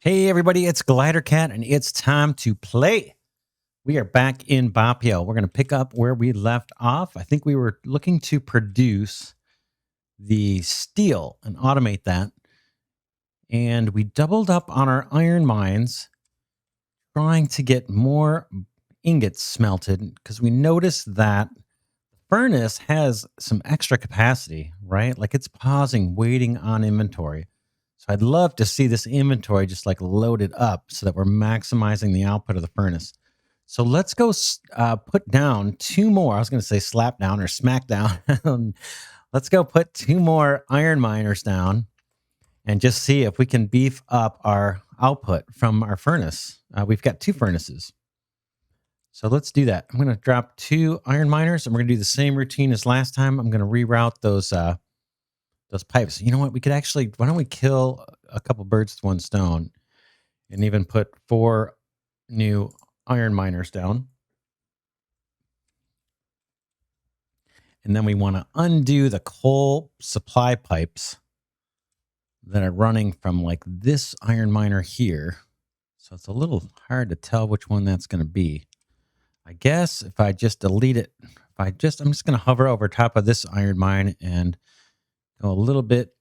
Hey everybody, it's Glidercat and it's time to play. We are back in Boppio. We're going to pick up where we left off. I think we were looking to produce the steel and automate that. And we doubled up on our iron mines, trying to get more ingots smelted because we noticed that the furnace has some extra capacity, right? Like it's pausing, waiting on inventory. So I'd love to see this inventory just like loaded up so that we're maximizing the output of the furnace. So let's go put down two more. I was going to say slap down or smack down. Let's go put two more iron miners down and just see if we can beef up our output from our furnace. We've got two furnaces. So let's do that. I'm going to drop two iron miners and we're going to do the same routine as last time. I'm going to reroute those pipes. You know what? We could actually, why don't we kill a couple birds with one stone and even put 4 new iron miners down. And then we want to undo the coal supply pipes that are running from like this iron miner here. So it's a little hard to tell which one that's going to be. I guess if I just delete it, I'm just going to hover over top of this iron mine and go a little bit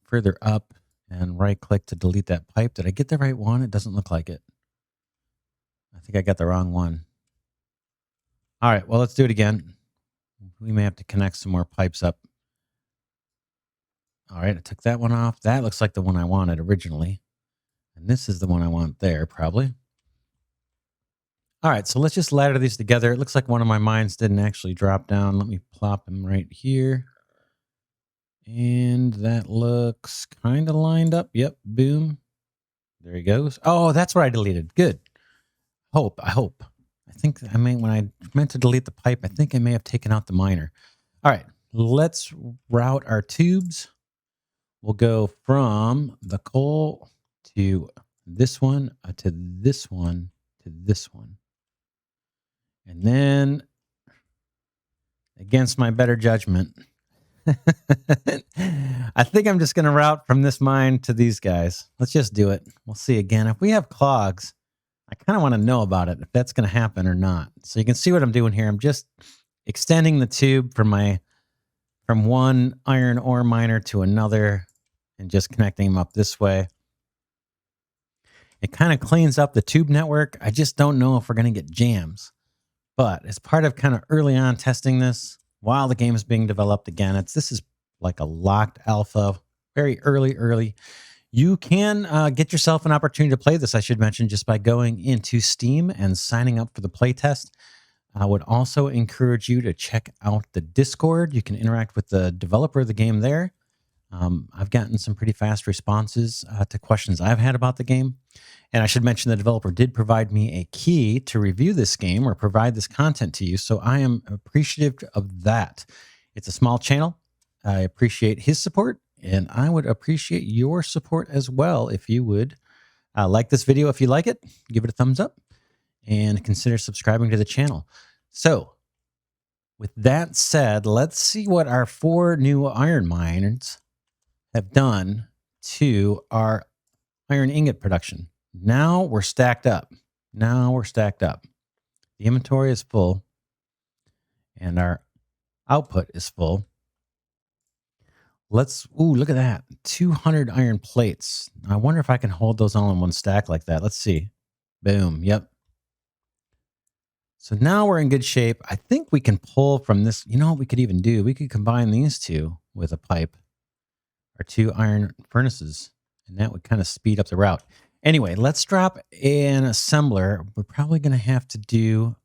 further up and right click to delete that pipe. Did I get the right one? It doesn't look like it. I think I got the wrong one. All right, well, let's do it again. We may have to connect some more pipes up. All right, I took that one off. That looks like the one I wanted originally. And this is the one I want there, probably. All right, so let's just ladder these together. It looks like one of my mines didn't actually drop down. Let me plop them right here. And that looks kind of lined up. Yep, boom. There he goes. Oh, that's what I deleted. Good. I hope. I think I meant when I meant to delete the pipe, I think I may have taken out the miner. All right, let's route our tubes. We'll go from the coal to this one, to this one, to this one. And then, against my better judgment, I think I'm just going to route from this mine to these guys. Let's just do it. We'll see again. If we have clogs, I kind of want to know about it, if that's going to happen or not. So you can see what I'm doing here. I'm just extending the tube from one iron ore miner to another and just connecting them up this way. It kind of cleans up the tube network. I just don't know if we're going to get jams. But as part of kind of early on testing this, while the game is being developed again, this is like a locked alpha, very early. You can get yourself an opportunity to play this, I should mention, just by going into Steam and signing up for the playtest. I would also encourage you to check out the Discord. You can interact with the developer of the game there. I've gotten some pretty fast responses to questions I've had about the game. And I should mention the developer did provide me a key to review this game or provide this content to you. So I am appreciative of that. It's a small channel. I appreciate his support, and I would appreciate your support as well if you would like this video. If you like it, give it a thumbs up and consider subscribing to the channel. So with that said, let's see what our 4 new iron mines have done to our iron ingot production. Now we're stacked up. The inventory is full and our output is full. Look at that. 200 iron plates. I wonder if I can hold those all in one stack like that. Let's see. Boom. Yep. So now we're in good shape. I think we can pull from this. You know what we could even do? We could combine these two with a pipe, our 2 iron furnaces, and that would kind of speed up the route. Anyway, let's drop an assembler. We're probably going to have to do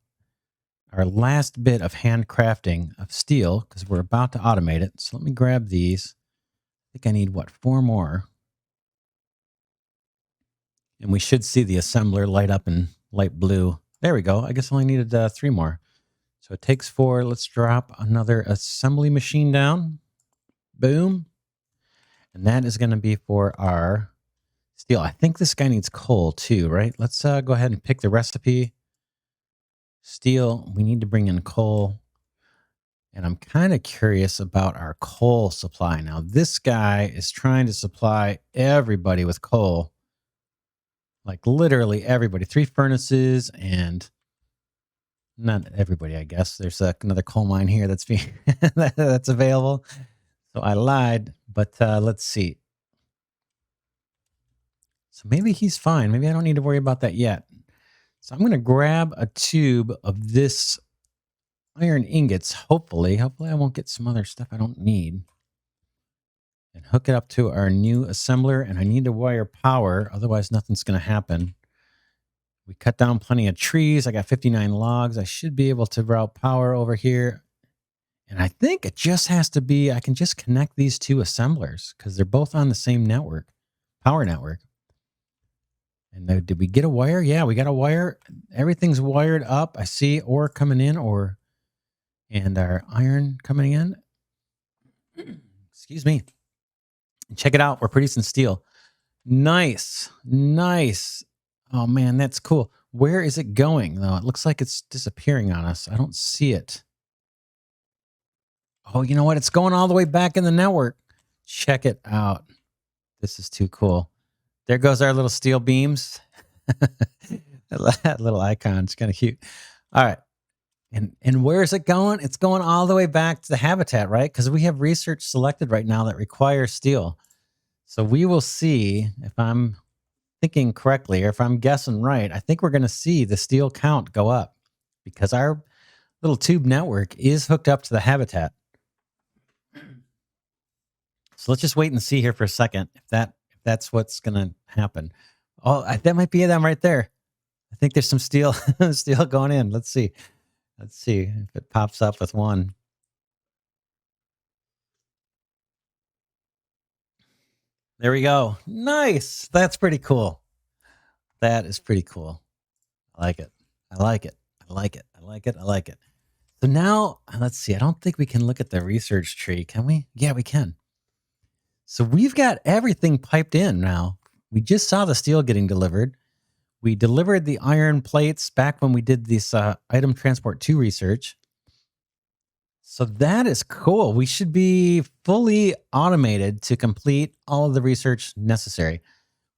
our last bit of handcrafting of steel because we're about to automate it. So let me grab these. I think I need, 4 more? And we should see the assembler light up in light blue. There we go. I guess I only needed 3 more. So it takes 4. Let's drop another assembly machine down. Boom. And that is going to be for our steel. I think this guy needs coal too, right? Let's go ahead and pick the recipe. Steel, we need to bring in coal. And I'm kind of curious about our coal supply. Now, this guy is trying to supply everybody with coal. Like literally everybody. 3 furnaces and not everybody, I guess. There's another coal mine here that's being that's available. So I lied, but let's see. So maybe he's fine. Maybe I don't need to worry about that yet. So I'm going to grab a tube of this iron ingots, hopefully. Hopefully I won't get some other stuff I don't need. And hook it up to our new assembler. And I need to wire power, otherwise nothing's going to happen. We cut down plenty of trees. I got 59 logs. I should be able to route power over here. And I think it just has to be, I can just connect these 2 assemblers because they're both on the same network, power network. And did we get a wire? Yeah, we got a wire. Everything's wired up. I see ore coming in and our iron coming in. Excuse me. Check it out. We're producing steel. Nice. Nice. Oh, man, that's cool. Where is it going, though? It looks like it's disappearing on us. I don't see it. Oh, you know what? It's going all the way back in the network. Check it out. This is too cool. There goes our little steel beams. That little icon. It's kind of cute. All right. And where is it going? It's going all the way back to the habitat, right? Because we have research selected right now that requires steel. So we will see if I'm thinking correctly or if I'm guessing right. I think we're going to see the steel count go up because our little tube network is hooked up to the habitat. So let's just wait and see here for a second if that's what's going to happen. Oh, that might be them right there. I think there's some steel steel going in. Let's see. Let's see if it pops up with one. There we go. Nice. That's pretty cool. That is pretty cool. I like it. I like it. I like it. I like it. I like it. So now, let's see. I don't think we can look at the research tree, can we? Yeah, we can. So we've got everything piped in now. We just saw the steel getting delivered. We delivered the iron plates back when we did this item transport 2 research. So that is cool. We should be fully automated to complete all of the research necessary.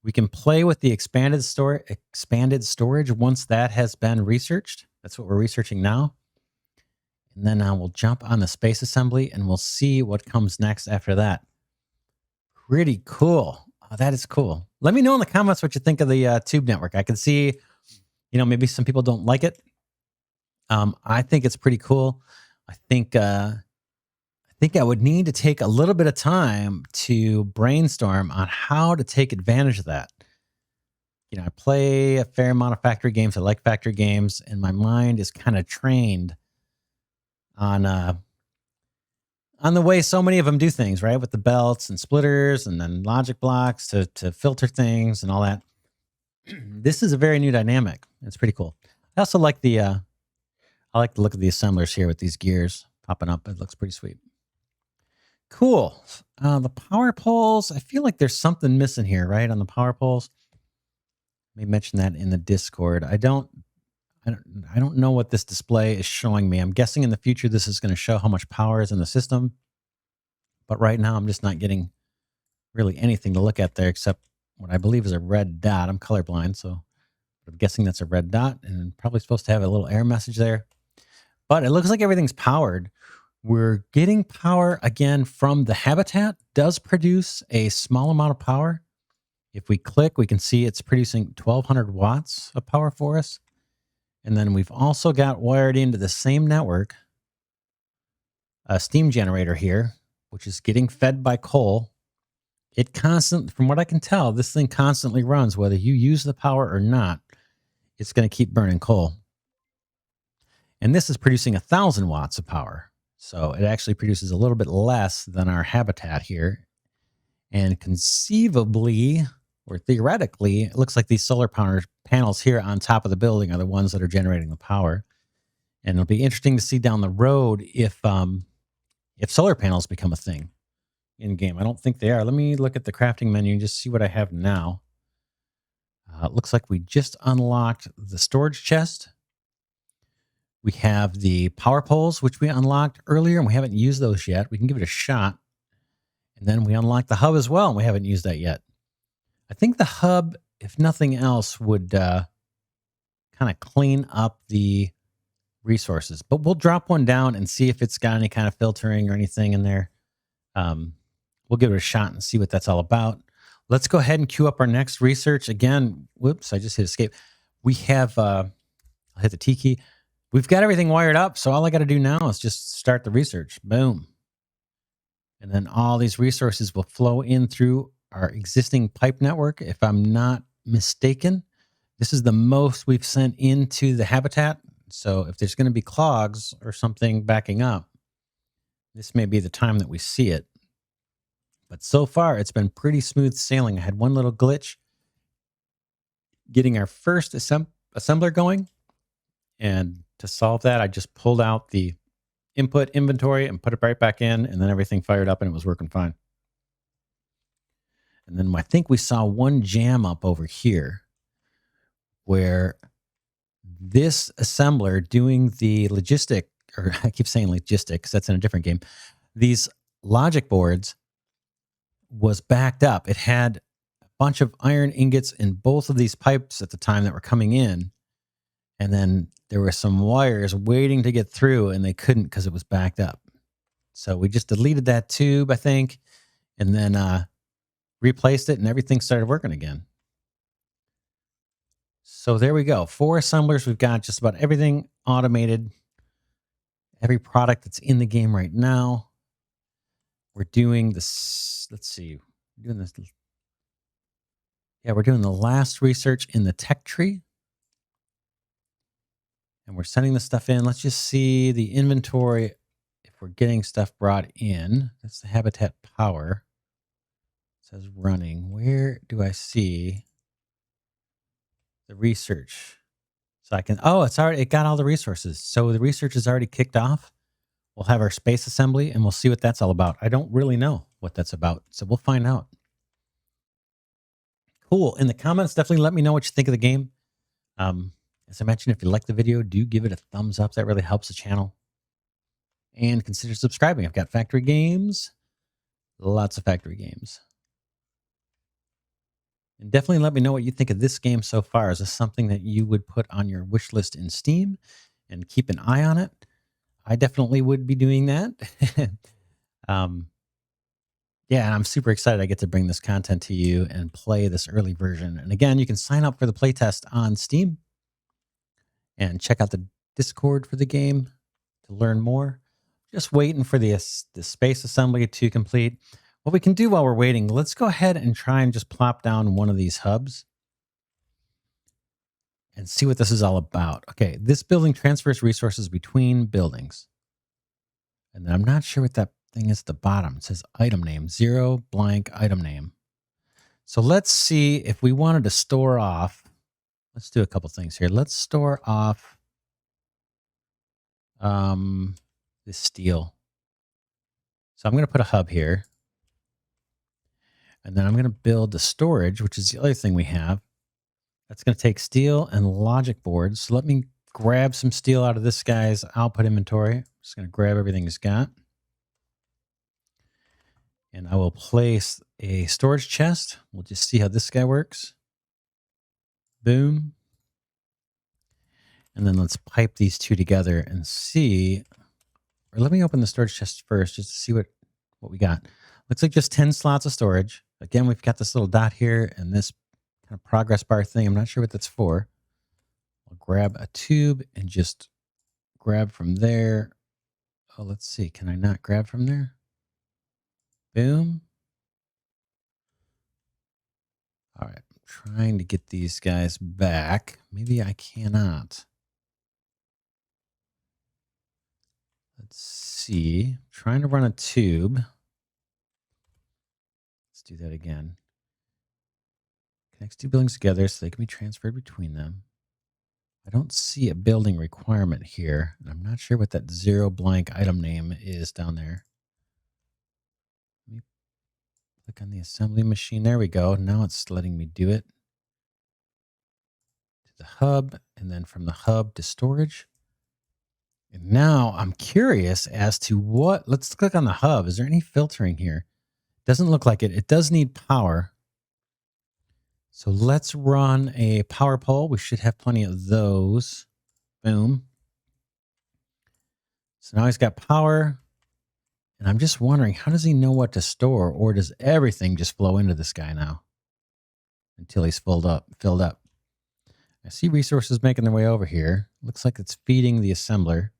We can play with the expanded storage once that has been researched. That's what we're researching now. And then we'll jump on the space assembly and we'll see what comes next after that. Pretty cool. Oh, that is cool. Let me know in the comments what you think of the tube network. I can see, maybe some people don't like it. I think it's pretty cool. I think I would need to take a little bit of time to brainstorm on how to take advantage of that. I play a fair amount of factory games. I like factory games, and my mind is kind of trained on the way so many of them do things, right? With the belts and splitters and then logic blocks to filter things and all that. This is a very new dynamic. It's pretty cool. I also like I like the look of the assemblers here with these gears popping up. It looks pretty sweet. Cool. The power poles, I feel like there's something missing here, right? On the power poles. Let me mention that in the Discord. I don't know what this display is showing me. I'm guessing in the future this is going to show how much power is in the system. But right now I'm just not getting really anything to look at there except what I believe is a red dot. I'm colorblind, so I'm guessing that's a red dot and probably supposed to have a little error message there. But it looks like everything's powered. We're getting power again from the habitat. Does produce a small amount of power. If we click, we can see it's producing 1,200 watts of power for us. And then we've also got wired into the same network a steam generator here, which is getting fed by coal. From what I can tell, this thing constantly runs, whether you use the power or not. It's going to keep burning coal. And this is producing 1,000 watts of power. So it actually produces a little bit less than our habitat here. And conceivably, or theoretically, it looks like these solar panels here on top of the building are the ones that are generating the power. And it'll be interesting to see down the road if solar panels become a thing in game. I don't think they are. Let me look at the crafting menu and just see what I have now. It looks like we just unlocked the storage chest. We have the power poles, which we unlocked earlier, and we haven't used those yet. We can give it a shot. And then we unlocked the hub as well, and we haven't used that yet. I think the hub if nothing else, would kind of clean up the resources. But we'll drop one down and see if it's got any kind of filtering or anything in there. We'll give it a shot and see what that's all about. Let's go ahead and queue up our next research. Again, whoops, I just hit escape. We have, I'll hit the T key. We've got everything wired up, so all I got to do now is just start the research. Boom. And then all these resources will flow in through our existing pipe network. If I'm not mistaken, this is the most we've sent into the habitat. So if there's going to be clogs or something backing up, this may be the time that we see it. But so far, it's been pretty smooth sailing. I had one little glitch getting our first assembler going. And to solve that, I just pulled out the input inventory and put it right back in. And then everything fired up and it was working fine. And then I think we saw one jam up over here where this assembler doing the logistic, or I keep saying logistic because that's in a different game. These logic boards was backed up. It had a bunch of iron ingots in both of these pipes at the time that were coming in. And then there were some wires waiting to get through and they couldn't because it was backed up. So we just deleted that tube, I think, and then replaced it and everything started working again. So there we go. 4 assemblers. We've got just about everything automated. Every product that's in the game right now. We're doing this. Let's see. We're doing this. Yeah, we're doing the last research in the tech tree. And we're sending the stuff in. Let's just see the inventory. If we're getting stuff brought in, that's the habitat power. It says running. Where do I see the research? So I can, it's already, it got all the resources. So the research is already kicked off. We'll have our space assembly and we'll see what that's all about. I don't really know what that's about. So we'll find out. Cool. In the comments, definitely let me know what you think of the game. As I mentioned, if you like the video, do give it a thumbs up. That really helps the channel. And consider subscribing. I've got factory games. Lots of factory games. And definitely let me know what you think of this game so far. Is this something that you would put on your wish list in Steam and keep an eye on it? I definitely would be doing that. Yeah, and I'm super excited I get to bring this content to you and play this early version. And again, you can sign up for the playtest on Steam and check out the Discord for the game to learn more. Just waiting for the space assembly to complete. What we can do while we're waiting, let's go ahead and try and just plop down one of these hubs and see what this is all about. Okay, this building transfers resources between buildings. And then I'm not sure what that thing is at the bottom. It says item name, 0 blank item name. So let's see if we wanted to store off. Let's do a couple things here. Let's store off this steel. So I'm going to put a hub here. And then I'm going to build the storage, which is the other thing we have. That's going to take steel and logic boards. So let me grab some steel out of this guy's output inventory. I'm just going to grab everything he's got. And I will place a storage chest. We'll just see how this guy works. Boom. And then let's pipe these two together and see. Or let me open the storage chest first just to see what we got. Looks like just 10 slots of storage. Again, we've got this little dot here and this kind of progress bar thing. I'm not sure what that's for. I'll grab a tube and just grab from there. Oh, let's see. Can I not grab from there? Boom. All right. I'm trying to get these guys back. Maybe I cannot. Let's see. I'm trying to run a tube. Let's do that again. Connects 2 buildings together so they can be transferred between them. I don't see a building requirement here. And I'm not sure what that 0 blank item name is down there. Let me click on the assembly machine. There we go. Now it's letting me do it. To the hub, and then from the hub to storage. And now I'm curious as to what, let's click on the hub. Is there any filtering here? Doesn't look like it. It does need power. So let's run a power pole. We should have plenty of those. Boom. So now he's got power. And I'm just wondering, how does he know what to store? Or does everything just flow into this guy now until he's filled up? I see resources making their way over here. Looks like it's feeding the assembler.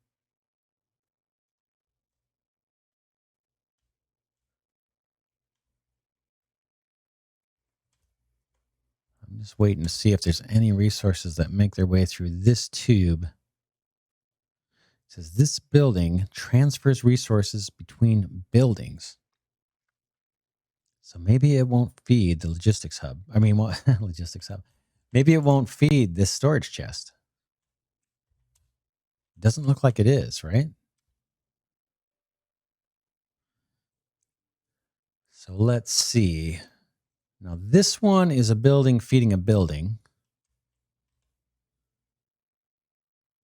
I'm just waiting to see if there's any resources that make their way through this tube. It says this building transfers resources between buildings. So maybe it won't feed the logistics hub. I mean, what logistics hub? Maybe it won't feed this storage chest. Doesn't look like it is, right? So let's see. Now this one is a building feeding a building.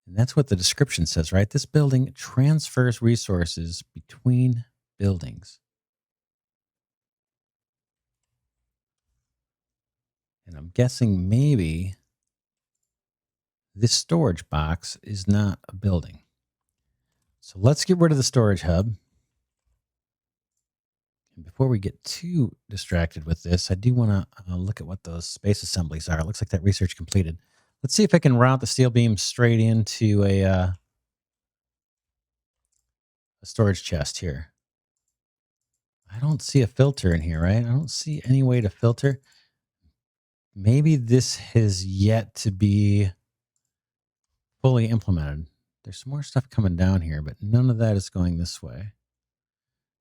And that's what the description says, right? This building transfers resources between buildings. And I'm guessing maybe this storage box is not a building. So let's get rid of the storage hub. And before we get too distracted with this, I do want to look at what those space assemblies are. It looks like that research completed. Let's see if I can route the steel beam straight into a storage chest here. I don't see a filter in here, right? I don't see any way to filter. Maybe this has yet to be fully implemented. There's some more stuff coming down here, but none of that is going this way.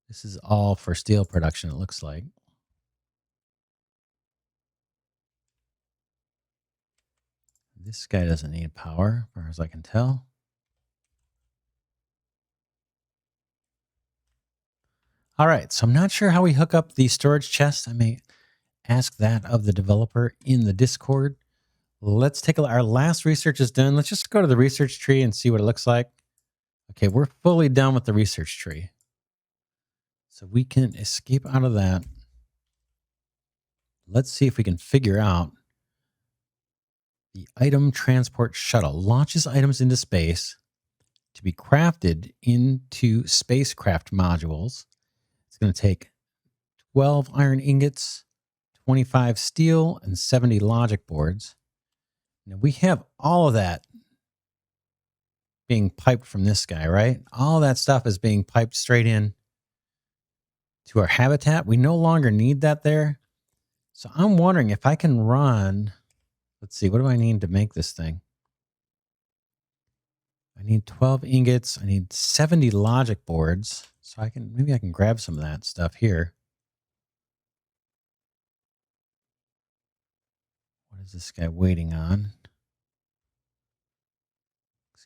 This is all for steel production, it looks like. This guy doesn't need power, as far as I can tell. All right, so I'm not sure how we hook up the storage chest. I may ask that of the developer in the Discord. Let's take a look. Our last research is done. Let's just go to the research tree and see what it looks like. Okay, we're fully done with the research tree. So we can escape out of that. Let's see if we can figure out the item transport shuttle. Launches items into space to be crafted into spacecraft modules. It's going to take 12 iron ingots, 25 steel, and 70 logic boards. Now we have all of that being piped from this guy, right? All that stuff is being piped straight in to our habitat. We no longer need that there. So I'm wondering if I can run, let's see, what do I need to make this thing? I need 12 ingots. I need 70 logic boards. So maybe I can grab some of that stuff here. What is this guy waiting on?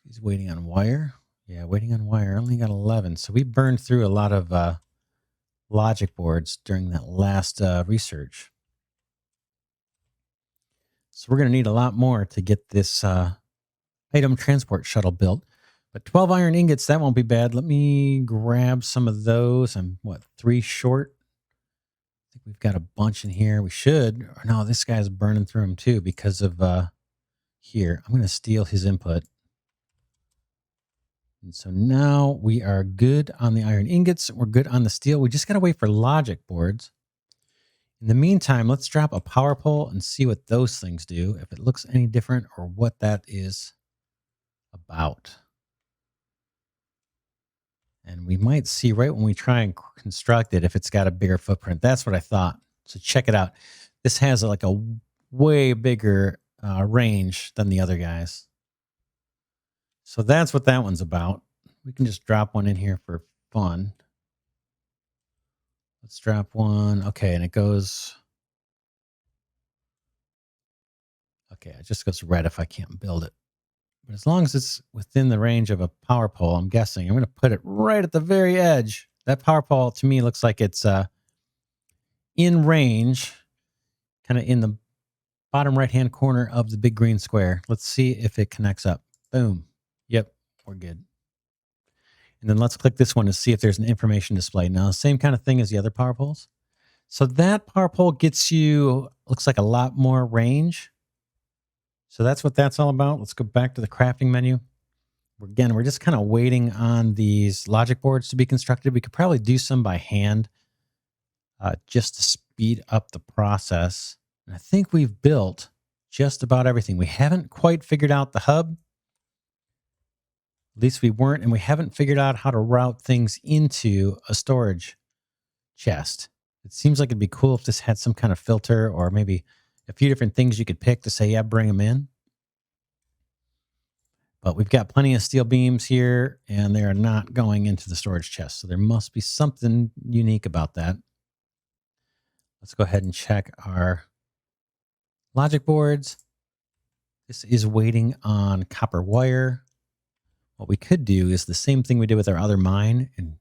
He's waiting on wire. Yeah, waiting on wire. I only got 11. So we burned through a lot of logic boards during that last research. So we're going to need a lot more to get this item transport shuttle built. But 12 iron ingots, that won't be bad. Let me grab some of those. I'm, 3 short? I think we've got a bunch in here. We should. Or no, this guy's burning through them too because of here. I'm going to steal his input. And so now we are good on the iron ingots. We're good on the steel. We just got to wait for logic boards. In the meantime, let's drop a power pole and see what those things do, if it looks any different or what that is about. And we might see right when we try and construct it if it's got a bigger footprint. That's what I thought. So check it out. This has like a way bigger range than the other guys. So that's what that one's about. We can just drop one in here for fun. Let's drop one. Okay, and it goes. Okay, it just goes red if I can't build it. But as long as it's within the range of a power pole, I'm guessing. I'm going to put it right at the very edge. That power pole to me looks like it's in range, kind of in the bottom right-hand corner of the big green square. Let's see if it connects up. Boom. Yep, we're good. And then let's click this one to see if there's an information display. Now, same kind of thing as the other power poles. So that power pole gets you, looks like a lot more range. So that's what that's all about. Let's go back to the crafting menu. Again, we're just kind of waiting on these logic boards to be constructed. We could probably do some by hand just to speed up the process. And I think we've built just about everything. We haven't quite figured out the hub. At least we weren't, and we haven't figured out how to route things into a storage chest. It seems like it'd be cool if this had some kind of filter or maybe a few different things you could pick to say, yeah, bring them in. But we've got plenty of steel beams here, and they are not going into the storage chest. So there must be something unique about that. Let's go ahead and check our logic boards. This is waiting on copper wire. What we could do is the same thing we did with our other mine and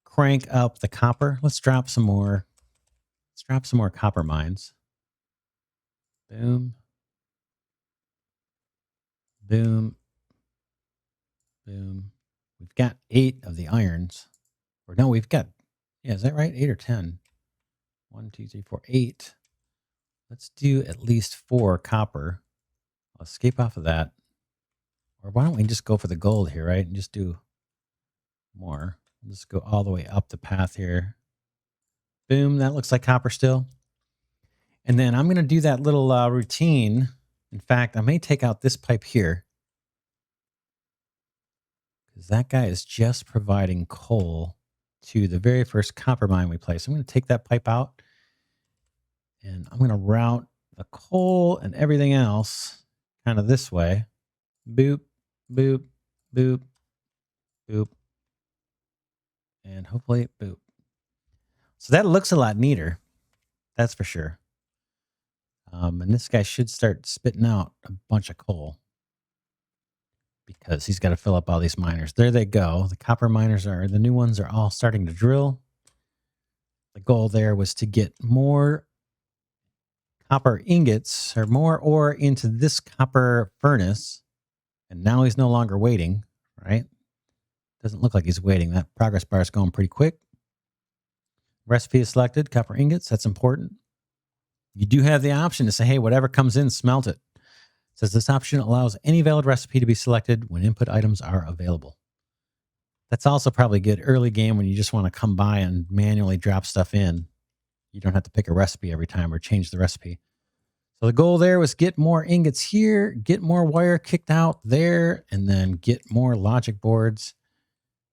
crank up the copper. Let's drop some more. Let's drop some more copper mines. Boom. Boom. Boom. We've got 8 of the irons. Or no, we've got, yeah, is that right? 8 or 10? 1, 2, 3, 4, 8. Let's do at least 4 copper. I'll escape off of that. Or why don't we just go for the gold here, right? And just do more. Just go all the way up the path here. Boom, that looks like copper still. And then I'm going to do that little routine. In fact, I may take out this pipe here, because that guy is just providing coal to the very first copper mine we place. I'm going to take that pipe out, and I'm going to route the coal and everything else kind of this way. Boop, boop, boop, boop, and hopefully boop. So that looks a lot neater. That's for sure. And this guy should start spitting out a bunch of coal because he's got to fill up all these miners. There they go. The copper miners are, the new ones are all starting to drill. The goal there was to get more copper ingots or more ore into this copper furnace. And now he's no longer waiting, right? Doesn't look like he's waiting. That progress bar is going pretty quick. Recipe is selected, copper ingots. That's important. You do have the option to say, hey, whatever comes in, smelt it. It says this option allows any valid recipe to be selected when input items are available. That's also probably good early game when you just want to come by and manually drop stuff in. You don't have to pick a recipe every time or change the recipe. So the goal there was get more ingots here, get more wire kicked out there, and then get more logic boards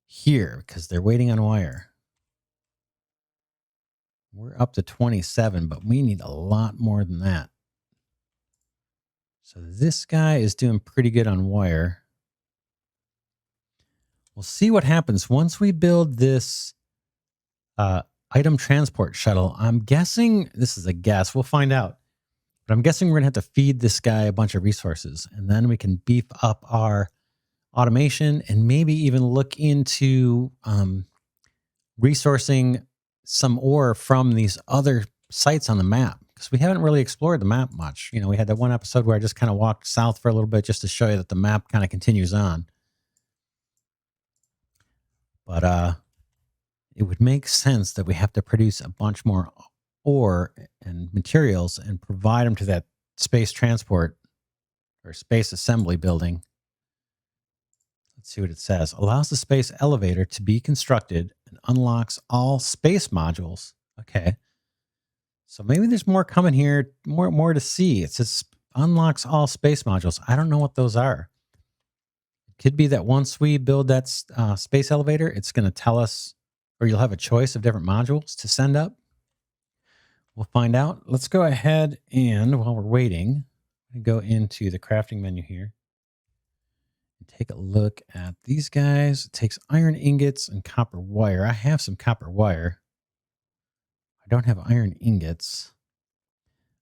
here because they're waiting on wire. We're up to 27, but we need a lot more than that. So this guy is doing pretty good on wire. We'll see what happens once we build this item transport shuttle. I'm guessing, this is a guess, we'll find out. But I'm guessing we're going to have to feed this guy a bunch of resources. And then we can beef up our automation and maybe even look into resourcing some ore from these other sites on the map, because we haven't really explored the map much. You know, we had that one episode where I just kind of walked south for a little bit just to show you that the map kind of continues on. But it would make sense that we have to produce a bunch more ore and materials and provide them to that space transport or space assembly building. Let's see what it says. Allows the space elevator to be constructed and unlocks all space modules. Okay. So maybe there's more coming here, more to see. It says unlocks all space modules. I don't know what those are. It could be that once we build that space elevator, it's going to tell us, or you'll have a choice of different modules to send up. We'll find out. Let's go ahead and while we're waiting, go into the crafting menu here. Take a look at these guys. It takes iron ingots and copper wire. I have some copper wire. I don't have iron ingots.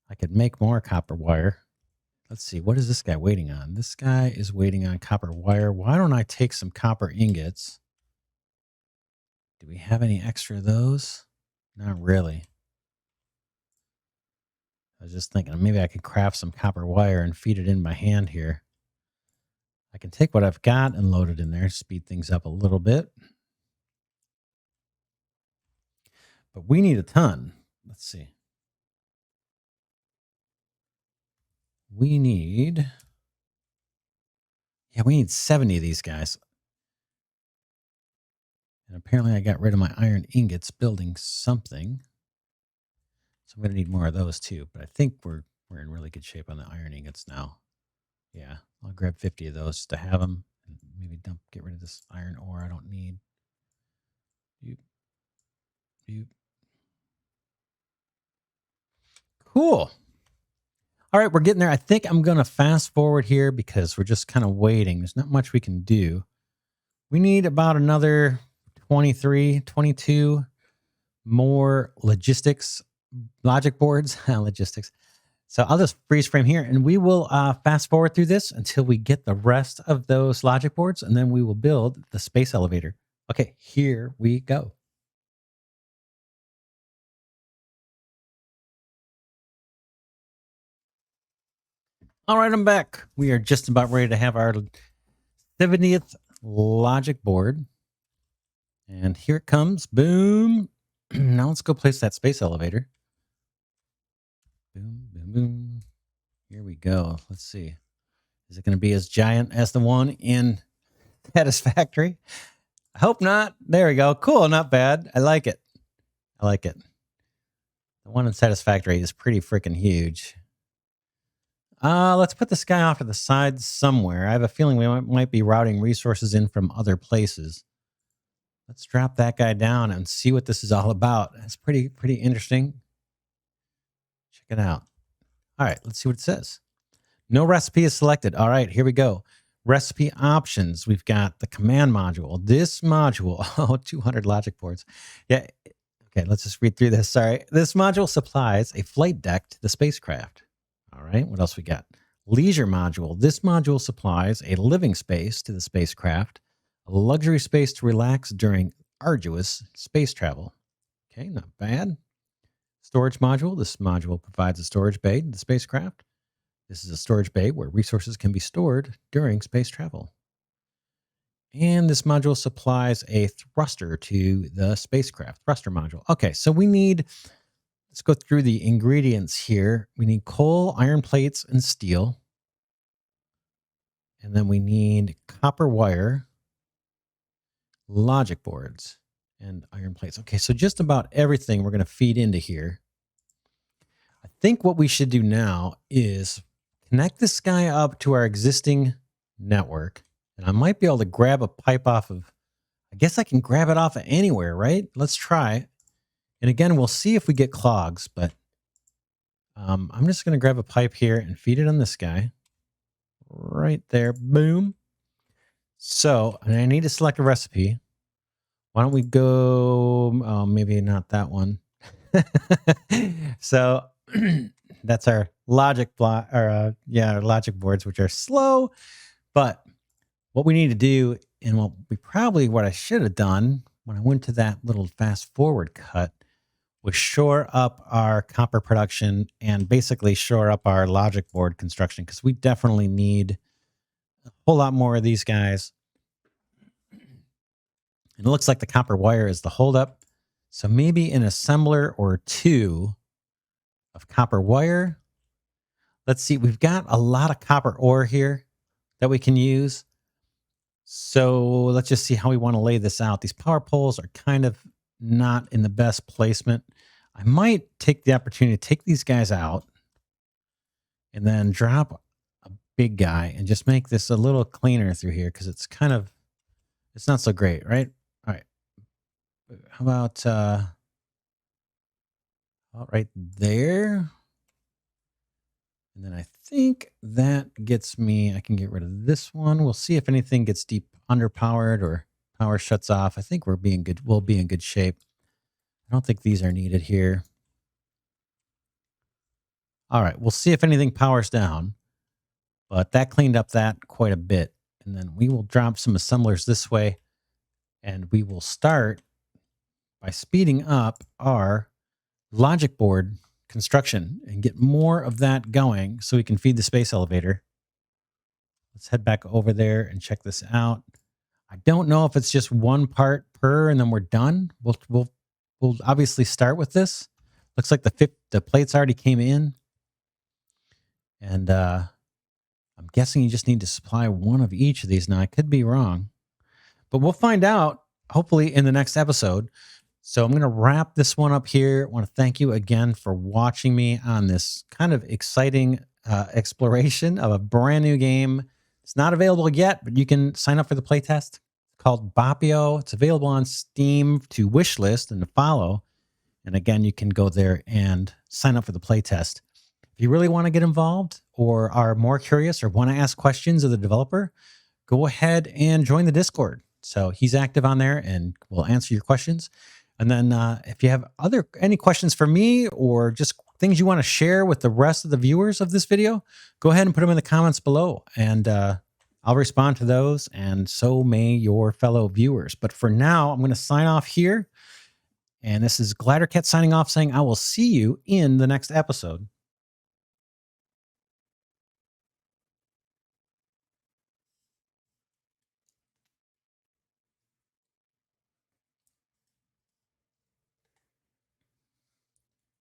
I could make more copper wire. Let's see. What is this guy waiting on? This guy is waiting on copper wire. Why don't I take some copper ingots? Do we have any extra of those? Not really. I was just thinking maybe I could craft some copper wire and feed it in by hand here. I can take what I've got and load it in there, speed things up a little bit. But we need a ton. Let's see. We need 70 of these guys. And apparently I got rid of my iron ingots building something. So I'm going to need more of those too. But I think we're in really good shape on the iron ingots now. Yeah, I'll grab 50 of those to have them. And maybe get rid of this iron ore I don't need. Cool. All right, we're getting there. I think I'm going to fast forward here because we're just kind of waiting. There's not much we can do. We need about another 23, 22 more logic boards, logistics. So I'll just freeze frame here and we will fast forward through this until we get the rest of those logic boards, and then we will build the space elevator. Okay, here we go. All right, I'm back. We are just about ready to have our 70th logic board. And here it comes. Boom. Now let's go place that space elevator. Boom, boom, boom. Here we go. Let's see. Is it going to be as giant as the one in Satisfactory? I hope not. There we go. Cool. Not bad. I like it. I like it. The one in Satisfactory is pretty freaking huge. Let's put this guy off to the side somewhere. I have a feeling we might be routing resources in from other places. Let's drop that guy down and see what this is all about. It's pretty interesting. Check it out. All right, let's see what it says. No recipe is selected. All right, here we go. Recipe options. We've got the command module. This module, 200 logic boards. Yeah. Okay, let's just read through this. Sorry. This module supplies a flight deck to the spacecraft. All right, what else we got? Leisure module. This module supplies a living space to the spacecraft, a luxury space to relax during arduous space travel. Okay, not bad. Storage module. This module provides a storage bay to the spacecraft. This is a storage bay where resources can be stored during space travel. And this module supplies a thruster to the spacecraft. Thruster module. Okay, so we need... Let's go through the ingredients here. We need coal, iron plates, and steel. And then we need copper wire, logic boards, and iron plates. Okay, so just about everything we're going to feed into here. I think what we should do now is connect this guy up to our existing network. And I might be able to grab a pipe off of... I guess I can grab it off of anywhere, right? Let's try. And again, we'll see if we get clogs, but I'm just going to grab a pipe here and feed it on this guy. Right there. Boom. So, and I need to select a recipe. Why don't we go... Oh, maybe not that one. So, that's our logic logic boards, which are slow. But what we need to do, and what I should have done when I went to that little fast forward cut, was shore up our copper production and basically shore up our logic board construction, because we definitely need a whole lot more of these guys. And it looks like the copper wire is the holdup. So maybe an assembler or two of copper wire. Let's see. We've got a lot of copper ore here that we can use. So let's just see how we want to lay this out. These power poles are kind of not in the best placement. I might take the opportunity to take these guys out and then drop a big guy and just make this a little cleaner through here, because it's not so great, right? All right. How about right there? And then I think that gets me, I can get rid of this one. We'll see if anything gets deep underpowered or power shuts off. I think we'll be in good shape. I don't think these are needed here. All right, we'll see if anything powers down. But that cleaned up that quite a bit. And then we will drop some assemblers this way. And we will start by speeding up our logic board construction and get more of that going so we can feed the space elevator. Let's head back over there and check this out. I don't know if it's just one part per and then we're done. We'll we'll obviously start with this. Looks like the plates already came in. And I'm guessing you just need to supply one of each of these. Now, I could be wrong, but we'll find out hopefully in the next episode. So I'm going to wrap this one up here. I want to thank you again for watching me on this kind of exciting exploration of a brand new game. It's not available yet, but you can sign up for the playtest. It's called Boppio. It's available on Steam to wish list and to follow. And again, you can go there and sign up for the playtest. If you really want to get involved or are more curious or want to ask questions of the developer, go ahead and join the Discord. So he's active on there and will answer your questions. And then if you have any questions for me or just things you want to share with the rest of the viewers of this video, go ahead and put them in the comments below. And I'll respond to those, and so may your fellow viewers. But for now, I'm going to sign off here. And this is Glidercat signing off, saying I will see you in the next episode.